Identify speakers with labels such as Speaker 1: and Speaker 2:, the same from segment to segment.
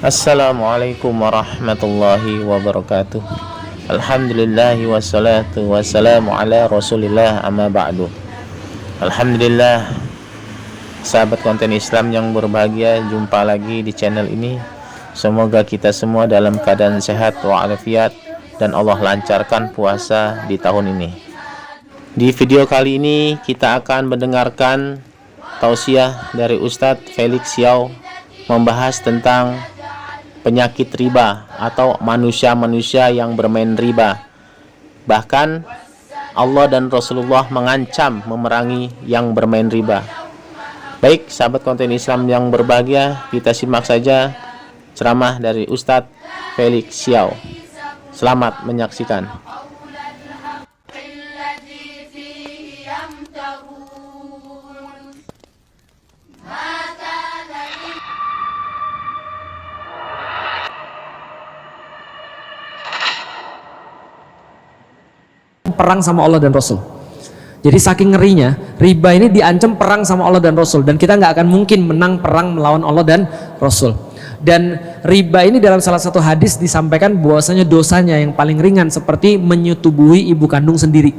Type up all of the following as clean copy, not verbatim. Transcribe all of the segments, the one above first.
Speaker 1: Assalamualaikum warahmatullahi wabarakatuh. Alhamdulillahi wassalatu wassalamu ala rasulillah amma ba'du. Alhamdulillah, sahabat konten Islam yang berbahagia, jumpa lagi di channel ini. Semoga kita semua dalam keadaan sehat walafiat dan Allah lancarkan puasa di tahun ini. Di video kali ini kita akan mendengarkan tausiah dari Ustadz Felix Xiao membahas tentang penyakit riba atau manusia-manusia yang bermain riba. Bahkan Allah dan Rasulullah mengancam memerangi yang bermain riba. Baik, sahabat konten Islam yang berbahagia, kita simak saja ceramah dari Ustadz Felix Xiao. Selamat menyaksikan.
Speaker 2: Perang sama Allah dan Rasul. Jadi saking ngerinya, riba ini diancam perang sama Allah dan Rasul, dan kita nggak akan mungkin menang perang melawan Allah dan Rasul. Dan riba ini dalam salah satu hadis disampaikan bahwasanya dosanya yang paling ringan seperti menyetubuhi ibu kandung sendiri.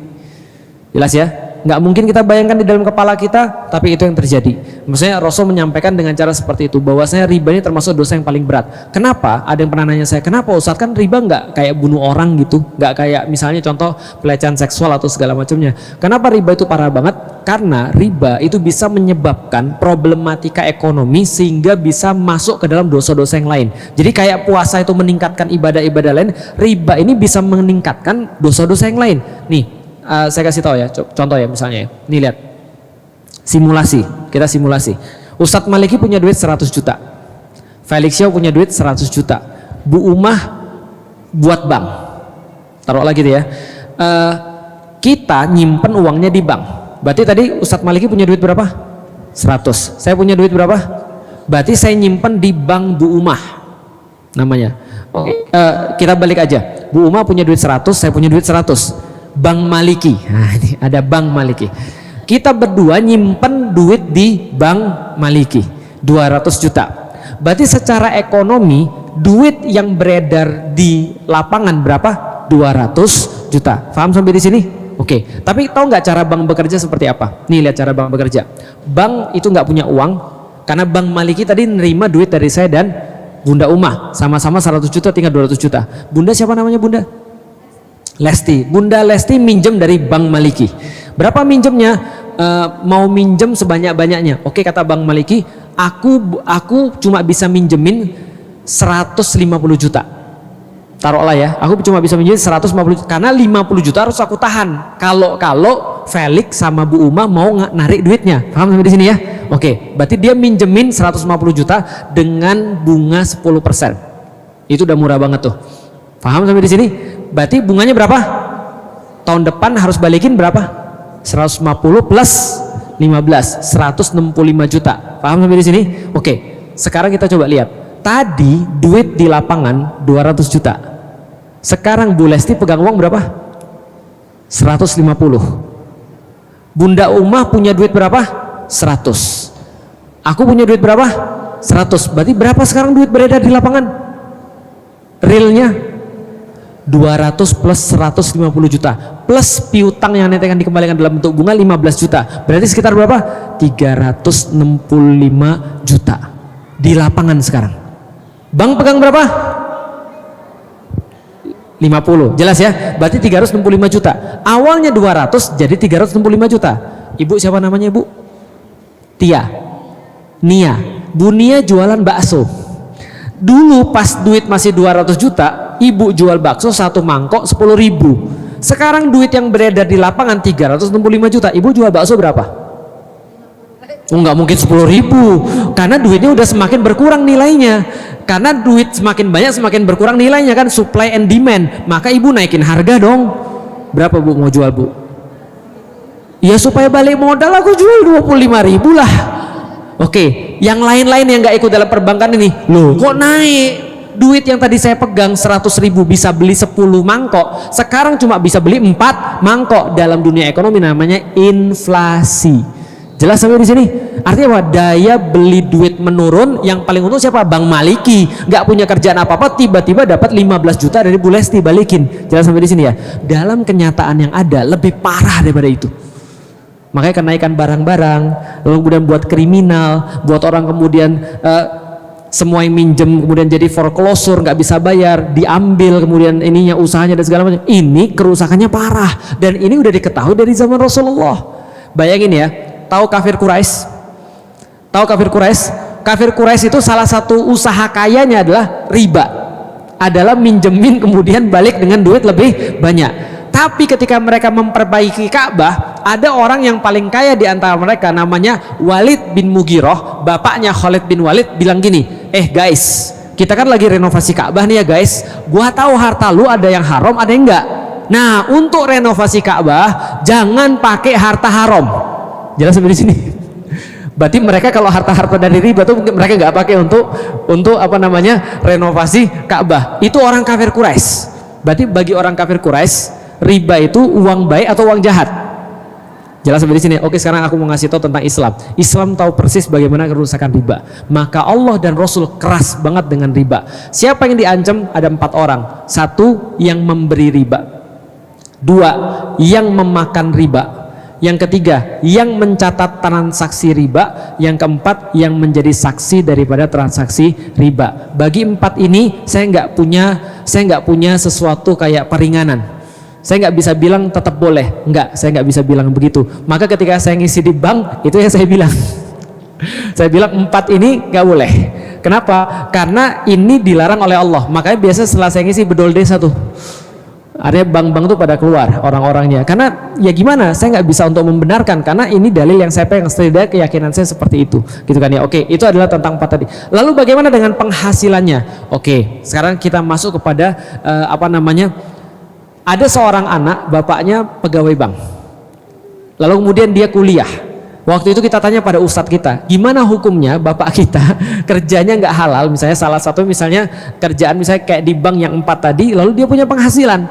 Speaker 2: Jelas ya? Nggak mungkin kita bayangkan di dalam kepala kita, tapi itu yang terjadi. Maksudnya Rasul menyampaikan dengan cara seperti itu, bahwasanya riba ini termasuk dosa yang paling berat. Kenapa? Ada yang pernah nanya saya, kenapa Ustadz, kan riba nggak kayak bunuh orang gitu, nggak kayak misalnya contoh pelecehan seksual atau segala macamnya. Kenapa riba itu parah banget? Karena riba itu bisa menyebabkan problematika ekonomi sehingga bisa masuk ke dalam dosa-dosa yang lain. Jadi kayak puasa itu meningkatkan ibadah-ibadah lain, riba ini bisa meningkatkan dosa-dosa yang lain. Nih, saya kasih tahu ya, contoh ya misalnya ya. Nih lihat. Simulasi, kita simulasi. Ustadz Maliki punya duit 100 juta. Felix Xiao punya duit 100 juta. Bu Umah buat bank. Taruh lagi gitu ya. Kita nyimpen uangnya di bank. Berarti tadi Ustadz Maliki punya duit berapa? 100. Saya punya duit berapa? Berarti saya nyimpen di bank Bu Umah namanya. Oke, kita balik aja. Bu Umah punya duit 100, saya punya duit 100. Bank Maliki, nah ini ada Bank Maliki. Kita berdua nyimpen duit di Bank Maliki 200 juta. Berarti secara ekonomi duit yang beredar di lapangan berapa? 200 juta. Paham sampai di sini? Oke. Tapi tahu nggak cara bank bekerja seperti apa? Nih lihat cara bank bekerja. Bank itu nggak punya uang karena Bank Maliki tadi nerima duit dari saya dan Bunda Umah, sama-sama 100 juta tinggal 200 juta. Bunda siapa namanya Bunda? Lesti. Bunda Lesti minjem dari Bank Maliki. Berapa minjemnya? Mau minjem sebanyak-banyaknya. Oke, kata Bank Maliki, aku cuma bisa minjemin 150 juta. Taruhlah ya, aku cuma bisa minjemin 150 juta karena 50 juta harus aku tahan. Kalau Felix sama Bu Uma mau narik duitnya. Paham sampai di sini ya? Oke, berarti dia minjemin 150 juta dengan bunga 10%. Itu udah murah banget tuh. Paham sampai di sini? Berarti bunganya berapa? Tahun depan harus balikin berapa? 150 plus 15, 165 juta. Paham sampai di sini? Oke. Sekarang kita coba lihat. Tadi duit di lapangan 200 juta. Sekarang Bu Lesti pegang uang berapa? 150. Bunda Umah punya duit berapa? 100. Aku punya duit berapa? 100. Berarti berapa sekarang duit beredar di lapangan? Realnya 200 plus 150 juta plus piutang yang nanti akan dikembalikan dalam bentuk bunga 15 juta. Berarti sekitar berapa? 365 juta di lapangan sekarang. Bank pegang berapa? 50. Jelas ya? Berarti 365 juta. Awalnya 200 jadi 365 juta. Ibu siapa namanya Ibu? Tia. Nia. Bu Nia jualan bakso. Dulu pas duit masih 200 juta, ibu jual bakso satu mangkok 10.000. Sekarang duit yang beredar di lapangan 365 juta. Ibu jual bakso berapa? Oh, nggak mungkin 10.000, karena duitnya udah semakin berkurang nilainya. Karena duit semakin banyak semakin berkurang nilainya kan, supply and demand. Maka ibu naikin harga dong. Berapa Bu mau jual Bu? Ya supaya balik modal aku jual 25.000 lah. Oke, yang lain-lain yang nggak ikut dalam perbankan ini, loh kok naik? Duit yang tadi saya pegang 100.000 bisa beli 10 mangkok, sekarang cuma bisa beli 4 mangkok. Dalam dunia ekonomi namanya inflasi. Jelas sampai di sini? Artinya apa? Daya beli duit menurun, yang paling untung siapa? Bang Maliki. Nggak punya kerjaan apa-apa, tiba-tiba dapat 15 juta dari Bu Lesti, balikin. Jelas sampai di sini ya? Dalam kenyataan yang ada lebih parah daripada itu. Makanya kenaikan barang-barang, lalu kemudian buat kriminal, buat orang kemudian semua yang minjem kemudian jadi foreclosure, nggak bisa bayar, diambil kemudian ininya, usahanya dan segala macam. Ini kerusakannya parah, dan ini udah diketahui dari zaman Rasulullah. Bayangin ya, tahu kafir Quraisy? Tahu kafir Quraisy? Kafir Quraisy itu salah satu usaha kayanya adalah riba, adalah minjemin kemudian balik dengan duit lebih banyak. Tapi ketika mereka memperbaiki Ka'bah, ada orang yang paling kaya di antara mereka, namanya Walid bin Mughirah, bapaknya Khalid bin Walid, bilang gini, guys, kita kan lagi renovasi Ka'bah nih ya guys, gua tahu harta lu ada yang haram, ada yang enggak. Nah, untuk renovasi Ka'bah jangan pakai harta haram. Jelas sampai di sini? Berarti mereka kalau harta-harta dari riba tuh mereka nggak pakai untuk apa namanya, renovasi Ka'bah. Itu orang kafir Quraisy. Berarti bagi orang kafir Quraisy, riba itu uang baik atau uang jahat? Jelas sampai di sini. Oke, sekarang aku mau ngasih tahu tentang Islam. Islam tahu persis bagaimana kerusakan riba. Maka Allah dan Rasul keras banget dengan riba. Siapa yang diancam? Ada 4 orang. 1, yang memberi riba. 2, yang memakan riba. Yang ketiga, yang mencatat transaksi riba. Yang keempat, yang menjadi saksi daripada transaksi riba. Bagi 4 ini saya nggak punya sesuatu kayak peringanan. Saya nggak bisa bilang tetap boleh, enggak, saya nggak bisa bilang begitu. Maka ketika saya ngisi di bank, itu yang saya bilang. Saya bilang 4 ini nggak boleh. Kenapa? Karena ini dilarang oleh Allah. Makanya biasa setelah saya ngisi bedol desa tuh, artinya bank-bank tuh pada keluar orang-orangnya. Karena ya gimana? Saya nggak bisa untuk membenarkan, karena ini dalil yang saya pegang, setidaknya keyakinan saya seperti itu, gitu kan ya. Oke, itu adalah tentang 4 tadi. Lalu bagaimana dengan penghasilannya? Oke, sekarang kita masuk kepada apa namanya? Ada seorang anak, bapaknya pegawai bank, lalu kemudian dia kuliah. Waktu itu kita tanya pada ustadz kita, gimana hukumnya bapak kita kerjanya nggak halal, misalnya salah satu misalnya kerjaan misalnya kayak di bank yang 4 tadi, lalu dia punya penghasilan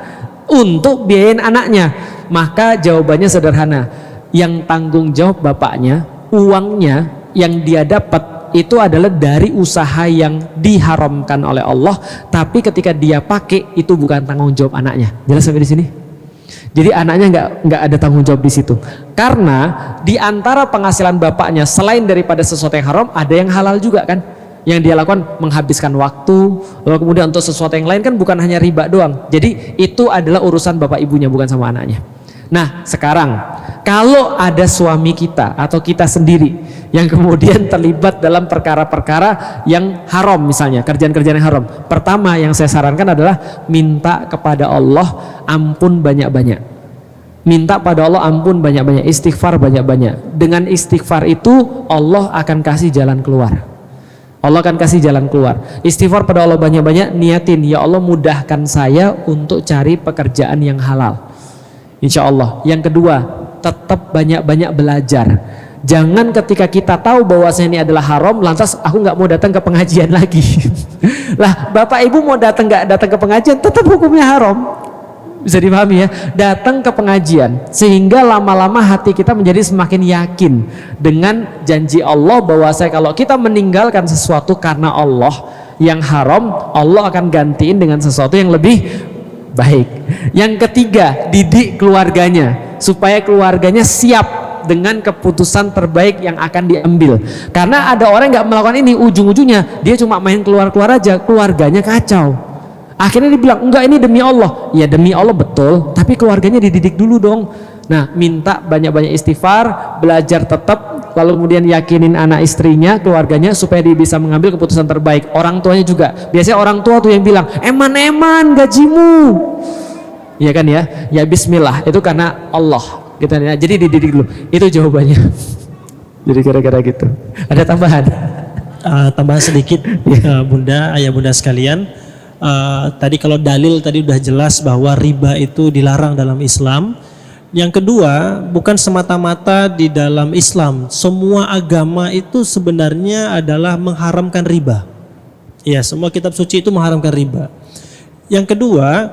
Speaker 2: untuk biayain anaknya. Maka jawabannya sederhana, yang tanggung jawab bapaknya, uangnya yang dia dapat itu adalah dari usaha yang diharamkan oleh Allah, tapi ketika dia pakai itu bukan tanggung jawab anaknya. Jelas sampai di sini? Jadi anaknya nggak ada tanggung jawab di situ, karena di antara penghasilan bapaknya selain daripada sesuatu yang haram, ada yang halal juga kan, yang dia lakukan menghabiskan waktu, lalu kemudian untuk sesuatu yang lain kan bukan hanya riba doang. Jadi itu adalah urusan bapak ibunya, bukan sama anaknya. Nah sekarang kalau ada suami kita atau kita sendiri yang kemudian terlibat dalam perkara-perkara yang haram, misalnya kerjaan-kerjaan yang haram, pertama yang saya sarankan adalah minta kepada Allah ampun banyak-banyak. Minta pada Allah ampun banyak-banyak, istighfar banyak-banyak. Dengan istighfar itu Allah akan kasih jalan keluar. Allah akan kasih jalan keluar. Istighfar pada Allah banyak-banyak, niatin, ya Allah mudahkan saya untuk cari pekerjaan yang halal, insya Allah. Yang kedua, tetap banyak-banyak belajar. Jangan ketika kita tahu bahwasanya ini adalah haram, lantas aku nggak mau datang ke pengajian lagi. Lah, bapak ibu mau nggak datang ke pengajian, tetap hukumnya haram. Bisa dipahami ya? Datang ke pengajian, sehingga lama-lama hati kita menjadi semakin yakin dengan janji Allah bahwasanya kalau kita meninggalkan sesuatu karena Allah yang haram, Allah akan gantiin dengan sesuatu yang lebih baik. Yang ketiga, didik keluarganya supaya keluarganya siap dengan keputusan terbaik yang akan diambil. Karena ada orang yang nggak melakukan ini, ujung-ujungnya dia cuma main keluar-keluar aja, keluarganya kacau. Akhirnya dia bilang, enggak, ini demi Allah. Ya demi Allah betul, tapi keluarganya dididik dulu dong. Nah, minta banyak-banyak istighfar, belajar tetap, lalu kemudian yakinin anak istrinya, keluarganya supaya dia bisa mengambil keputusan terbaik. Orang tuanya juga. Biasanya orang tua tuh yang bilang, eman-eman gajimu. Iya kan ya? Ya bismillah, itu karena Allah. Gitu ya. Jadi dididik dulu. Itu jawabannya. Jadi kira-kira gitu. Ada tambahan?
Speaker 3: Tambahan sedikit, Bunda, ayah bunda sekalian. Tadi kalau dalil tadi udah jelas bahwa riba itu dilarang dalam Islam. Yang kedua, bukan semata-mata di dalam Islam, semua agama itu sebenarnya adalah mengharamkan riba. Ya, semua kitab suci itu mengharamkan riba. Yang kedua,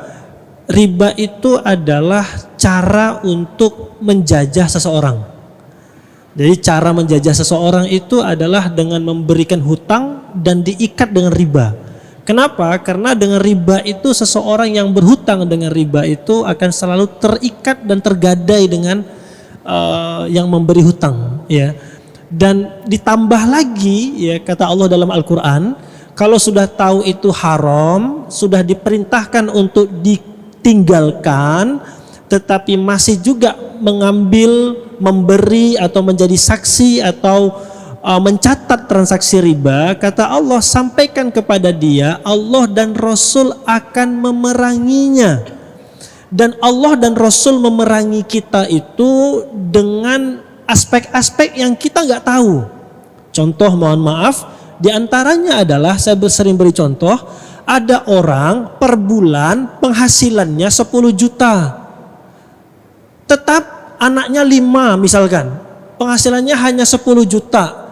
Speaker 3: riba itu adalah cara untuk menjajah seseorang. Jadi cara menjajah seseorang itu adalah dengan memberikan hutang dan diikat dengan riba. Kenapa? Karena dengan riba itu seseorang yang berhutang dengan riba itu akan selalu terikat dan tergadai dengan yang memberi hutang, ya. Dan ditambah lagi, ya, kata Allah dalam Al-Quran, kalau sudah tahu itu haram, sudah diperintahkan untuk ditinggalkan, tetapi masih juga mengambil, memberi atau menjadi saksi atau mencatat transaksi riba, kata Allah, sampaikan kepada dia, Allah dan Rasul akan memeranginya. Dan Allah dan Rasul memerangi kita itu dengan aspek-aspek yang kita nggak tahu. Contoh, mohon maaf, diantaranya adalah, saya sering beri contoh, ada orang per bulan penghasilannya 10 juta. Tetap anaknya 5 misalkan, penghasilannya hanya 10 juta.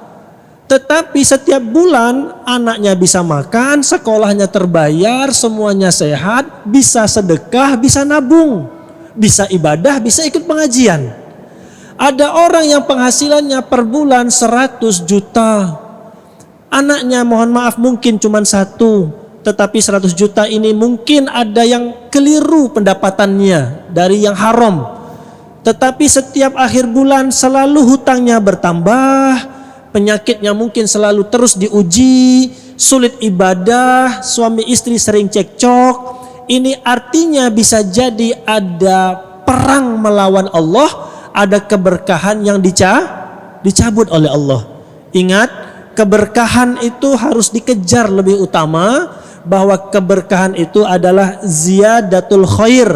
Speaker 3: Tetapi setiap bulan anaknya bisa makan, sekolahnya terbayar, semuanya sehat, bisa sedekah, bisa nabung, bisa ibadah, bisa ikut pengajian. Ada orang yang penghasilannya per bulan 100 juta. Anaknya, mohon maaf, mungkin cuma 1, tetapi 100 juta ini mungkin ada yang keliru pendapatannya dari yang haram. Tetapi setiap akhir bulan selalu hutangnya bertambah, penyakitnya mungkin selalu terus diuji, sulit ibadah, suami istri sering cekcok. Ini artinya bisa jadi ada perang melawan Allah, ada keberkahan yang dicabut oleh Allah. Ingat, keberkahan itu harus dikejar lebih utama, bahwa keberkahan itu adalah ziyadatul khair.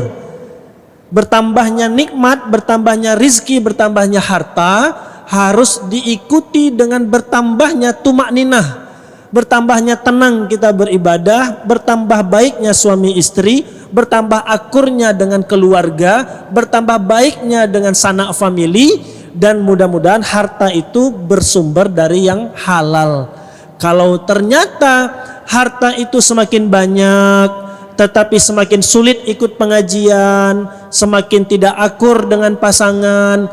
Speaker 3: Bertambahnya nikmat, bertambahnya rizki, bertambahnya harta harus diikuti dengan bertambahnya tumakninah, bertambahnya tenang kita beribadah, bertambah baiknya suami istri, bertambah akurnya dengan keluarga, bertambah baiknya dengan sanak famili, dan mudah-mudahan harta itu bersumber dari yang halal. Kalau ternyata harta itu semakin banyak tetapi semakin sulit ikut pengajian, semakin tidak akur dengan pasangan,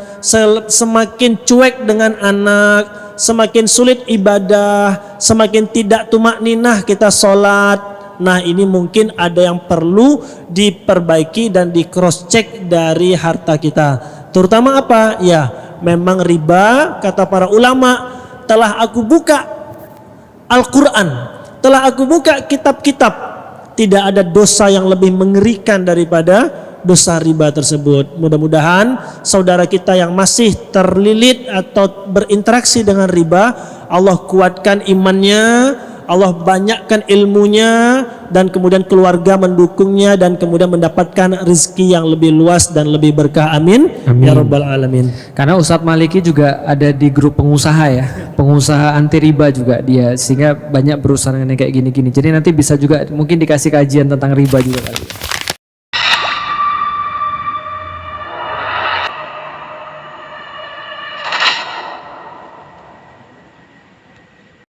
Speaker 3: semakin cuek dengan anak, semakin sulit ibadah, semakin tidak tumakninah kita sholat. Nah, ini mungkin ada yang perlu diperbaiki dan di cross check dari harta kita. Terutama apa? Ya, memang riba, kata para ulama, telah aku buka Al-Quran, telah aku buka kitab-kitab, tidak ada dosa yang lebih mengerikan daripada dosa riba tersebut. Mudah-mudahan saudara kita yang masih terlilit atau berinteraksi dengan riba, Allah kuatkan imannya, Allah banyakkan ilmunya, dan kemudian keluarga mendukungnya, dan kemudian mendapatkan rezeki yang lebih luas dan lebih berkah. Amin,
Speaker 2: amin.
Speaker 3: Ya Rabbal Alamin.
Speaker 2: Karena Ustadz Maliki juga ada di grup pengusaha, ya, pengusaha anti riba juga dia, sehingga banyak berusaha dengan kayak gini-gini. Jadi nanti bisa juga mungkin dikasih kajian tentang riba juga kali.